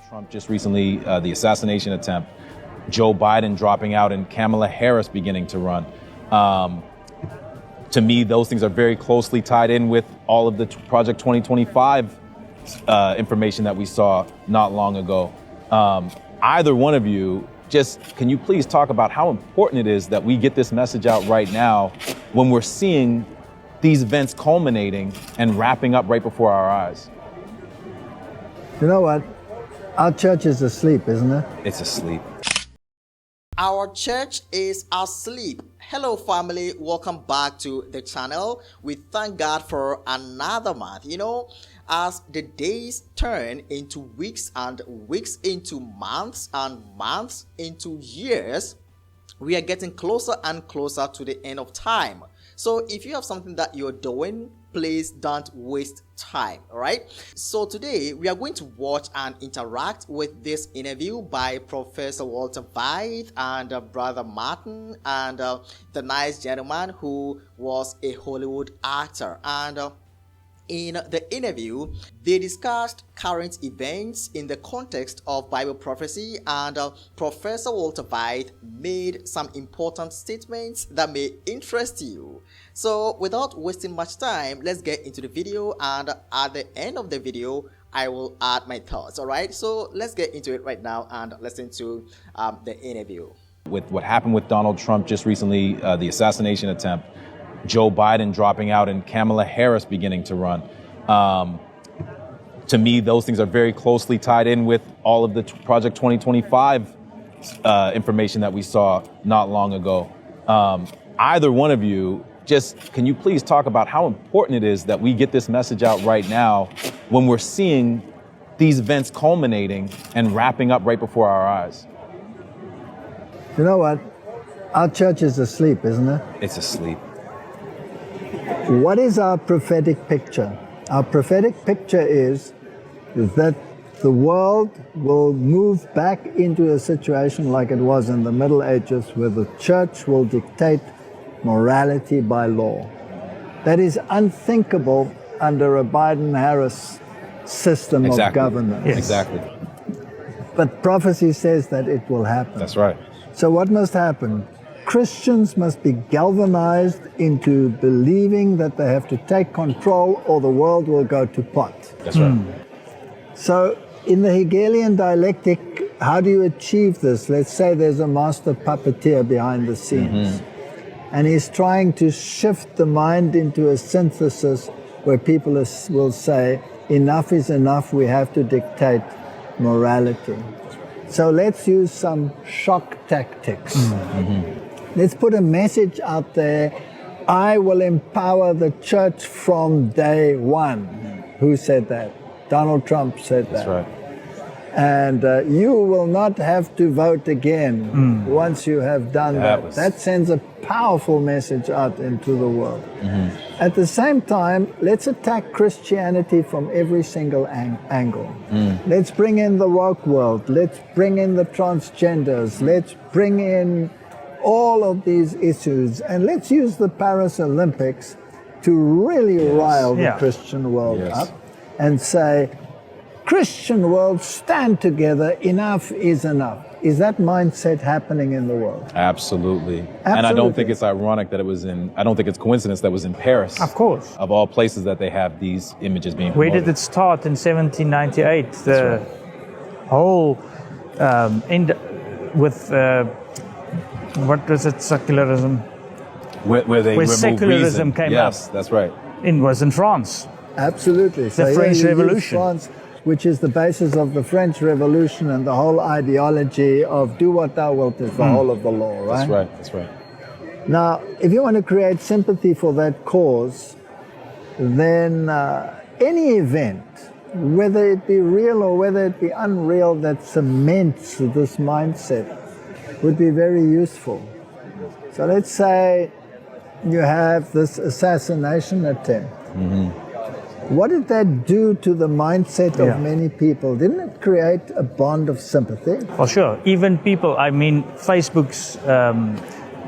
Trump just recently, the assassination attempt, Joe Biden dropping out and Kamala Harris beginning to run. To me, those things are very closely tied in with all of the Project 2025 information that we saw not long ago. Either one of you, can you please talk about how important it is that we get this message out right now when we're seeing these events culminating and wrapping up right before our eyes? You know what? Our church is asleep, isn't it? It's asleep. Our church is asleep. Hello family, welcome back to the channel. We thank God for another month. You know, as the days turn into weeks and weeks into months and months into years, we are getting closer and closer to the end of time. So if you have something that you're doing, please don't waste time. All right, so today we are going to watch and interact with this interview by Professor Walter Veith and Brother Martin and the nice gentleman who was a Hollywood actor. And in the interview, they discussed current events in the context of Bible prophecy, and Professor Walter Veith made some important statements that may interest you. So without wasting much time, let's get into the video, and at the end of the video, I will add my thoughts. All right, so let's get into it right now and listen to the interview. With what happened with Donald Trump just recently, the assassination attempt, Joe Biden dropping out and Kamala Harris beginning to run. To me, those things are very closely tied in with all of the Project 2025 information that we saw not long ago. Either one of you, can you please talk about how important it is that we get this message out right now when we're seeing these events culminating and wrapping up right before our eyes? You know what? Our church is asleep, isn't it? It's asleep. What is our prophetic picture? Our prophetic picture is that the world will move back into a situation like it was in the Middle Ages, where the church will dictate morality by law. That is unthinkable under a Biden-Harris system of governance. Yes. Exactly. But prophecy says that it will happen. That's right. So what must happen? Christians must be galvanized into believing that they have to take control or the world will go to pot. That's right. So in the Hegelian dialectic, how do you achieve this? Let's say there's a master puppeteer behind the scenes. And he's trying to shift the mind into a synthesis where people will say, enough is enough, we have to dictate morality. So let's use some shock tactics. Let's put a message out there. I will empower the church from day one. Who said that? Donald Trump said that. That's right. And you will not have to vote again once you have done that. That sends a powerful message out into the world. At the same time, let's attack Christianity from every single angle. Let's bring in the woke world. Let's bring in the transgenders. Let's bring in all of these issues, and let's use the Paris Olympics to really rile the Christian world up and say, Christian world, stand together, enough is enough. Is that mindset happening in the world? Absolutely. And I don't think it's ironic that I don't think it's coincidence that it was in Paris. Of course. Of all places that they have these images being promoted. Where did it start in 1798? The whole, with what was it, secularism? Where secularism came up. Yes, that's right. Was in France. Absolutely. The French Revolution. France, which is the basis of the French Revolution and the whole ideology of do what thou wilt is the whole of the law, right? That's right, that's right. Now, if you want to create sympathy for that cause, then any event, whether it be real or whether it be unreal, that cements this mindset would be very useful. So let's say you have this assassination attempt. What did that do to the mindset of many people? Didn't it create a bond of sympathy? Well, sure. Even people, I mean, Facebook's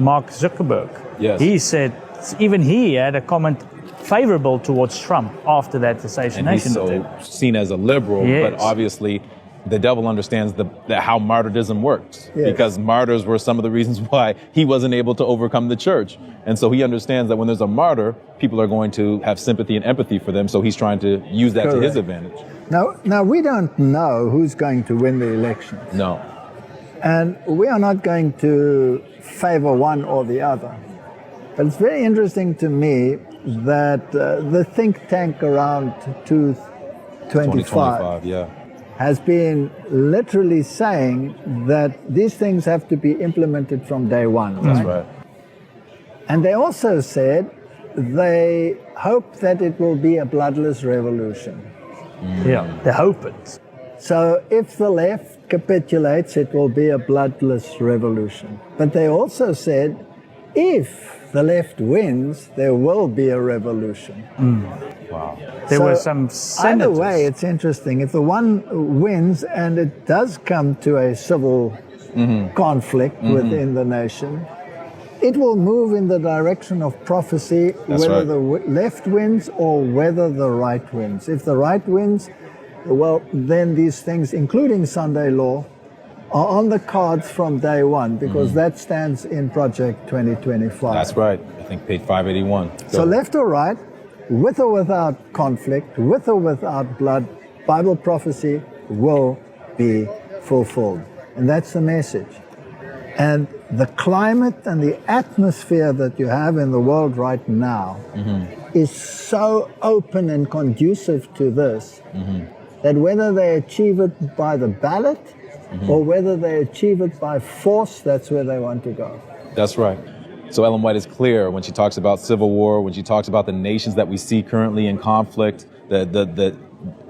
Mark Zuckerberg, he said, even he had a comment favorable towards Trump after that assassination attempt. And he's so seen as a liberal, but obviously the devil understands how martyrdom works, Yes. because martyrs were some of the reasons why he wasn't able to overcome the church. And so he understands that when there's a martyr, people are going to have sympathy and empathy for them. So he's trying to use that to his Correct. advantage. Now, we don't know who's going to win the election. No. And we are not going to favor one or the other. But it's very interesting to me that the think tank around 2025 yeah. has been literally saying that these things have to be implemented from day one. That's right. And they also said they hope that it will be a bloodless revolution. Yeah, they hope it. So if the left capitulates, it will be a bloodless revolution. But they also said if the left wins, there will be a revolution. Wow. There So were some senators. either way, it's interesting. If the one wins and it does come to a civil conflict within the nation, it will move in the direction of prophecy, That's whether right. the left wins or whether the right wins. If the right wins, well, then these things, including Sunday law, are on the cards from day one, because that stands in Project 2025. That's right. I think page 581. So left or right, with or without conflict, with or without blood, Bible prophecy will be fulfilled. And that's the message. And the climate and the atmosphere that you have in the world right now is so open and conducive to this that whether they achieve it by the ballot or whether they achieve it by force, that's where they want to go. That's right. So Ellen White is clear when she talks about civil war, when she talks about the nations that we see currently in conflict, the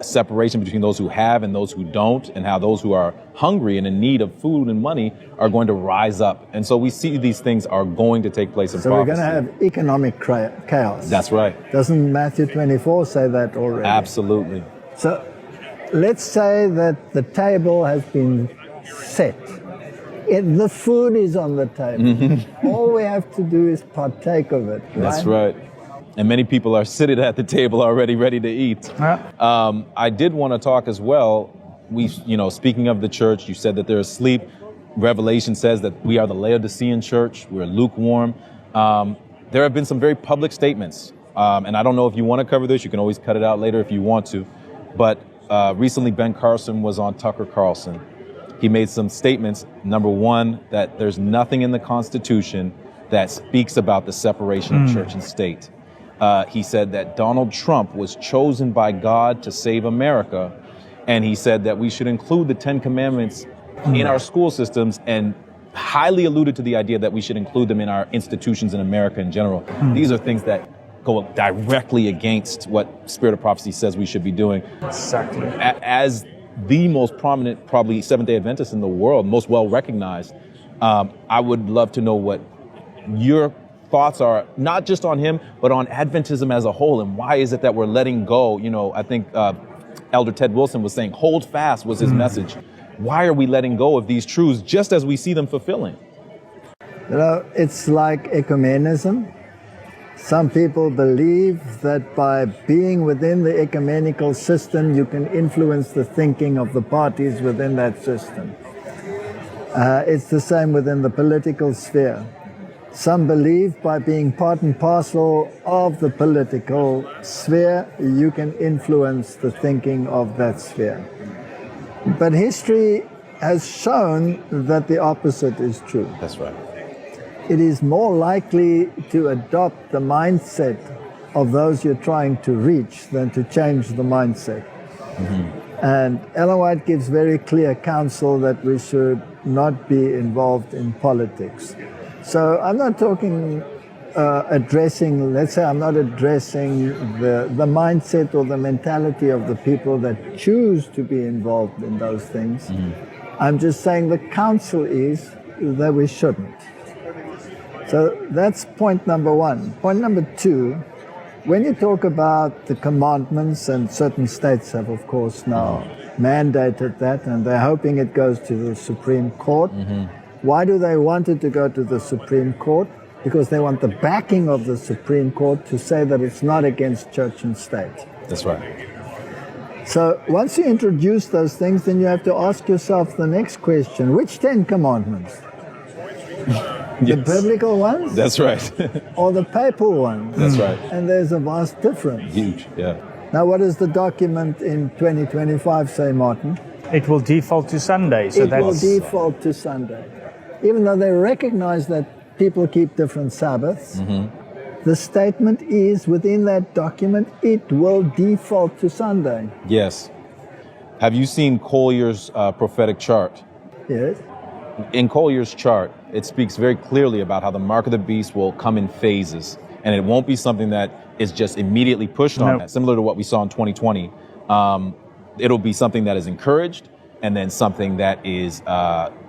separation between those who have and those who don't, and how those who are hungry and in need of food and money are going to rise up. And so we see these things are going to take place in So we're prophecy. going to have economic chaos. That's right. Doesn't Matthew 24 say that already? Absolutely. So let's say that the table has been set. The food is on the table. All we have to do is partake of it. That's right. And many people are sitting at the table already ready to eat. I did want to talk as well. Speaking of the church, you said that they're asleep. Revelation says that we are the Laodicean church. We're lukewarm. There have been some very public statements. And I don't know if you want to cover this. You can always cut it out later if you want to. But recently, Ben Carson was on Tucker Carlson. He made some statements. Number one, that there's nothing in the Constitution that speaks about the separation of church and state. He said that Donald Trump was chosen by God to save America. And he said that we should include the 10 Commandments in our school systems, and highly alluded to the idea that we should include them in our institutions in America in general. These are things that go directly against what Spirit of Prophecy says we should be doing. Exactly. As the most prominent, probably Seventh-day Adventist in the world, most well recognized, I would love to know what your thoughts are, not just on him, but on Adventism as a whole, and why is it that we're letting go? I think Elder Ted Wilson was saying, hold fast was his message. Why are we letting go of these truths just as we see them fulfilling? It's like ecumenism. Some people believe that by being within the ecumenical system, you can influence the thinking of the parties within that system. It's the same within the political sphere. Some believe by being part and parcel of the political sphere, you can influence the thinking of that sphere. But history has shown that the opposite is true. That's right. It is more likely to adopt the mindset of those you're trying to reach than to change the mindset. And Ellen White gives very clear counsel that we should not be involved in politics. So I'm not talking addressing the mindset or the mentality of the people that choose to be involved in those things. I'm just saying the counsel is that we shouldn't. So that's point number one. Point number two, when you talk about the commandments, and certain states have, of course, now mandated that, and they're hoping it goes to the Supreme Court. Why do they want it to go to the Supreme Court? Because they want the backing of the Supreme Court to say that it's not against church and state. That's right. So once you introduce those things, then you have to ask yourself the next question: which 10 commandments? The biblical ones? That's right. Or the papal ones? That's right. And there's a vast difference. Huge, yeah. Now, what does the document in 2025 say, Martin? It will default to Sunday. So It will default to Sunday. Even though they recognize that people keep different Sabbaths, the statement is within that document, it will default to Sunday. Yes. Have you seen Collier's prophetic chart? Yes. In Collier's chart, it speaks very clearly about how the mark of the beast will come in phases, and it won't be something that is just immediately pushed on that, similar to what we saw in 2020. It'll be something that is encouraged, and then something that is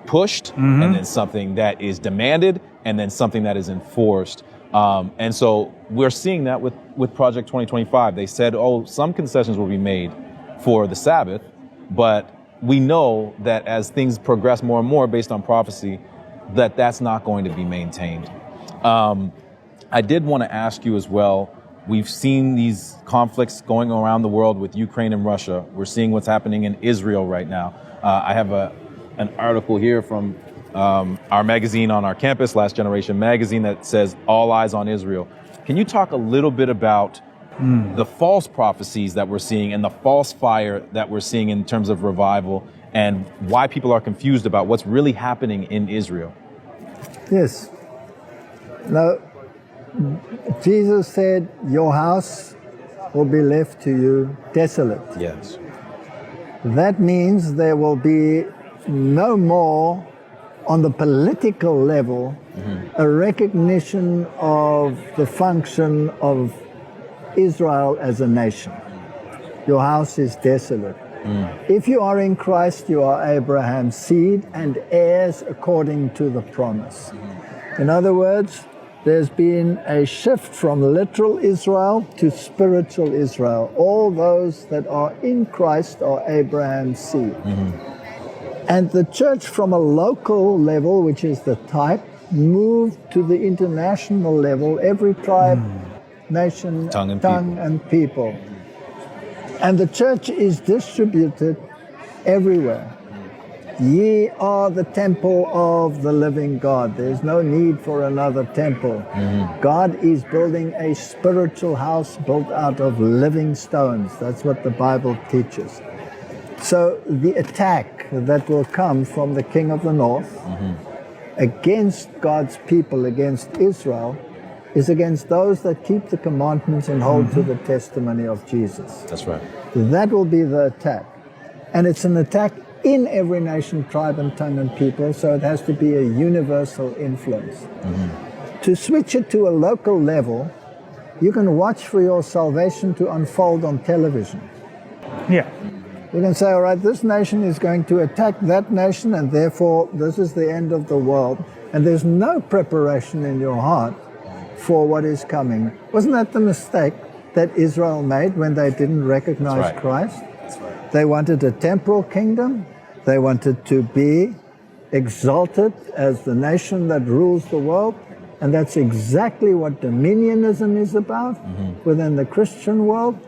pushed, and then something that is demanded, and then something that is enforced. And so we're seeing that with Project 2025. They said, some concessions will be made for the Sabbath, but we know that as things progress more and more based on prophecy, that's not going to be maintained. I did want to ask you as well, we've seen these conflicts going around the world with Ukraine and Russia. We're seeing what's happening in Israel right now. I have an article here from our magazine on our campus, Last Generation Magazine, that says all eyes on Israel. Can you talk a little bit about the false prophecies that we're seeing and the false fire that we're seeing in terms of revival, and why people are confused about what's really happening in Israel? Yes. Now, Jesus said, your house will be left to you desolate. Yes. That means there will be no more, on the political level, a recognition of the function of Israel as a nation. Your house is desolate. If you are in Christ, you are Abraham's seed and heirs according to the promise. In other words, there's been a shift from literal Israel to spiritual Israel. All those that are in Christ are Abraham's seed. And the church from a local level, which is the type, moved to the international level, every tribe, nation, tongue and people. And the church is distributed everywhere. Ye are the temple of the living God. There's no need for another temple. God is building a spiritual house built out of living stones. That's what the Bible teaches. So the attack that will come from the king of the north against God's people, against Israel, is against those that keep the commandments and hold to the testimony of Jesus. That's right. That will be the attack. And it's an attack in every nation, tribe, and tongue and people, so it has to be a universal influence. To switch it to a local level, you can watch for your salvation to unfold on television. Yeah. You can say, all right, this nation is going to attack that nation, and therefore this is the end of the world. And there's no preparation in your heart for what is coming. Wasn't that the mistake that Israel made when they didn't recognize Christ? That's right. They wanted a temporal kingdom. They wanted to be exalted as the nation that rules the world. And that's exactly what dominionism is about within the Christian world,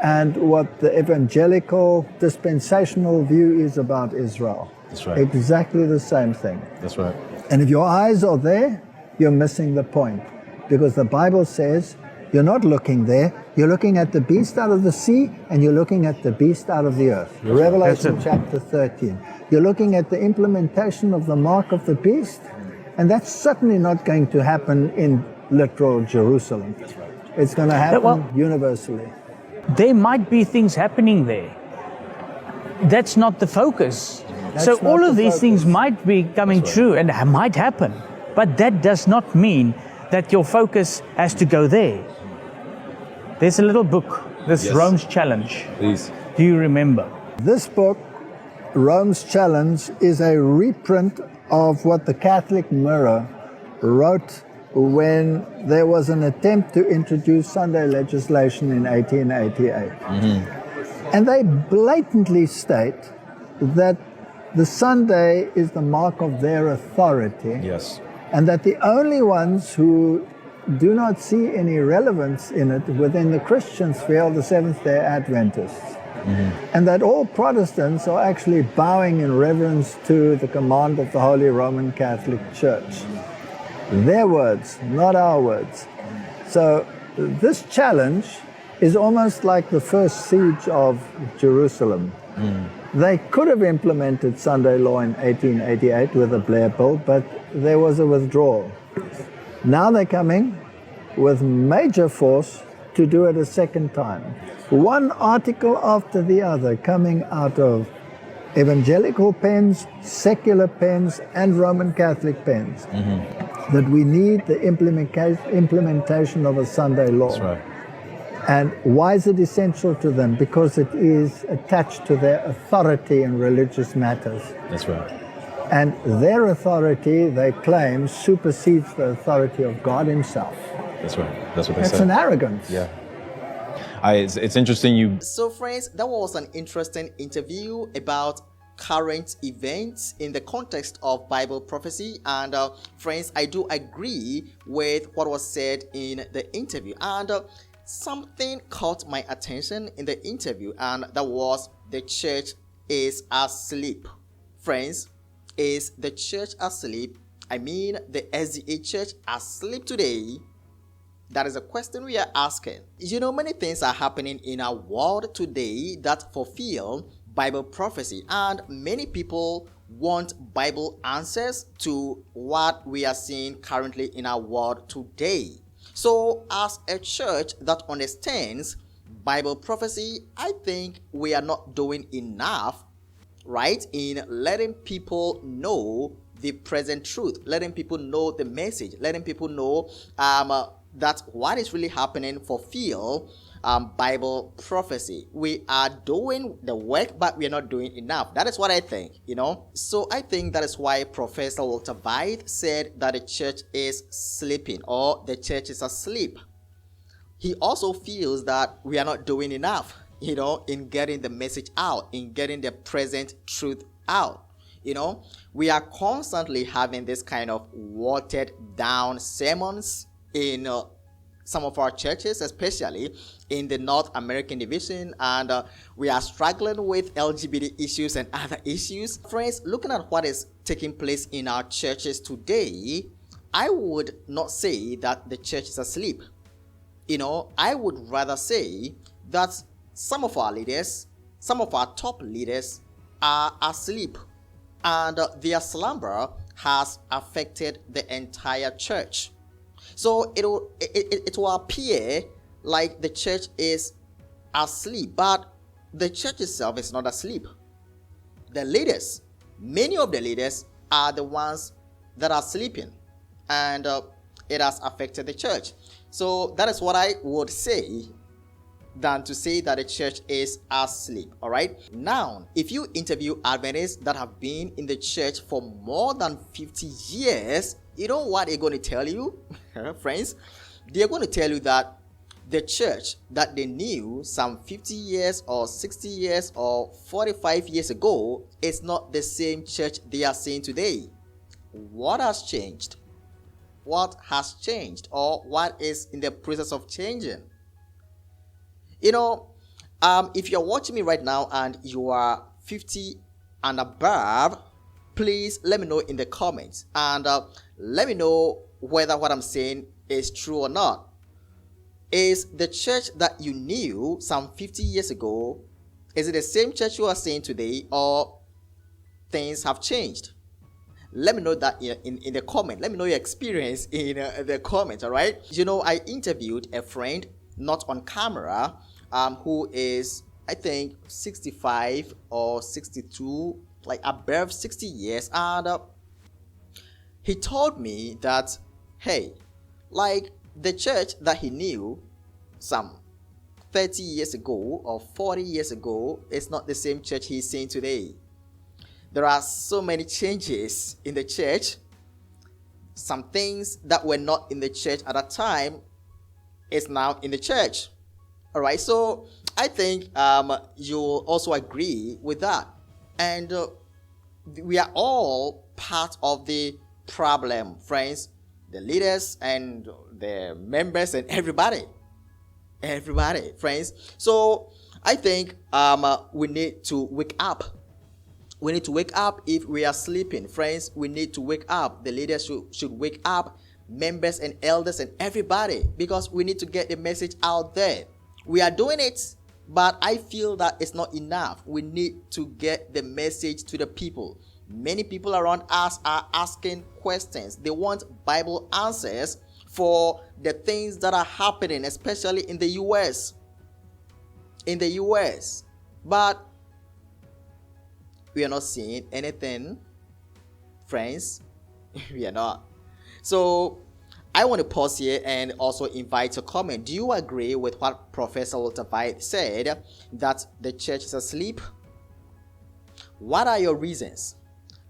and what the evangelical dispensational view is about Israel. That's right. Exactly the same thing. That's right. And if your eyes are there, you're missing the point. Because the Bible says you're not looking there, you're looking at the beast out of the sea, and you're looking at the beast out of the earth. Revelation chapter 13. You're looking at the implementation of the mark of the beast, and that's certainly not going to happen in literal Jerusalem. It's going to happen universally. There might be things happening there. That's not the focus. So all of these things might be coming true and might happen, but that does not mean that your focus has to go there. There's a little book, this Rome's Challenge. Please. Do you remember? This book, Rome's Challenge, is a reprint of what the Catholic Mirror wrote when there was an attempt to introduce Sunday legislation in 1888. And they blatantly state that the Sunday is the mark of their authority. Yes. And that the only ones who do not see any relevance in it within the Christian sphere are the Seventh-day Adventists. and that all Protestants are actually bowing in reverence to the command of the Holy Roman Catholic Church. Their words, not our words. So this challenge is almost like the first siege of Jerusalem. They could have implemented Sunday law in 1888 with the Blair Bill, but there was a withdrawal. Now they're coming with major force to do it a second time. One article after the other coming out of evangelical pens, secular pens, and Roman Catholic pens, that we need the implementation of a Sunday law. That's right. And why is it essential to them? Because it is attached to their authority in religious matters. That's right. And their authority, they claim, supersedes the authority of God himself. That's right. That's what they That's said. an arrogance. Yeah. It's interesting you... So friends, that was an interesting interview about current events in the context of Bible prophecy. And friends, I do agree with what was said in the interview. And something caught my attention in the interview, and that was the church is asleep. Friends, is the church asleep? I mean, the SDA church asleep today? That is a question we are asking. You know, many things are happening in our world today that fulfill Bible prophecy, and many people want Bible answers to what we are seeing currently in our world today. So, as a church that understands Bible prophecy, I think we are not doing enough, right, in letting people know the present truth, letting people know the message, letting people know that what is really happening fulfill Bible prophecy. We are doing the work, but we are not doing enough. That is what I think, you know. So I think that is why Professor Walter Veith said that the church is sleeping, or the church is asleep. He also feels that we are not doing enough, you know, in getting the message out, in getting the present truth out. You know, we are constantly having this kind of watered down sermons in some of our churches, especially in the North American division, and we are struggling with LGBT issues and other issues. Friends, looking at what is taking place in our churches today, I would not say that the church is asleep. You know, I would rather say that some of our leaders, some of our top leaders are asleep, and their slumber has affected the entire church. So it will appear like the church is asleep, but the church itself is not asleep. The leaders, many of the leaders are the ones that are sleeping, and it has affected the church. So that is what I would say than to say that the church is asleep. All right. Now, if you interview Adventists that have been in the church for more than 50 years, you know what they're going to tell you, friends? They're going to tell you that the church that they knew some 50 years or 60 years or 45 years ago is not the same church they are seeing today. What has changed? What has changed, or what is in the process of changing? You know, if you're watching me right now and you are 50 and above, please let me know in the comments, and let me know whether what I'm saying is true or not. Is the church that you knew some 50 years ago, is it the same church you are seeing today, or things have changed? Let me know that in the comment. Let me know your experience in the comment, all right? You know, I interviewed a friend, not on camera, who is, I think, 65 or 62, like above 60 years, and he told me that, hey, like the church that he knew some 30 years ago or 40 years ago is not the same church he's seeing today. There are so many changes in the church. Some things that were not in the church at that time is now in the church. All right, so I think you'll also agree with that. And we are all part of the problem, friends, the leaders and the members and everybody, friends. So I think we need to wake up. We need to wake up if we are sleeping. Friends, we need to wake up. The leaders should wake up, members and elders and everybody, because we need to get the message out there. We are doing it, but I feel that it's not enough. We need to get the message to the people. Many people around us are asking questions. They want Bible answers for the things that are happening, especially in the US. In the US. But we are not seeing anything, friends. We are not. So I want to pause here and also invite a comment. Do you agree with what Professor Walter Veith said, that the church is asleep? What are your reasons?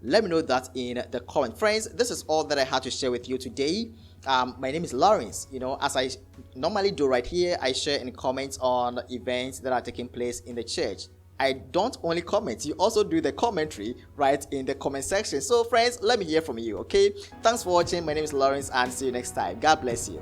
Let me know that in the comment. Friends, this is all that I had to share with you today. My name is Lawrence. As I normally do right here, I share and comment on events that are taking place in the church. I don't only comment, you also do the commentary right in the comment section. So friends, let me hear from you, okay? Thanks for watching. My name is Lawrence and see you next time. God bless you.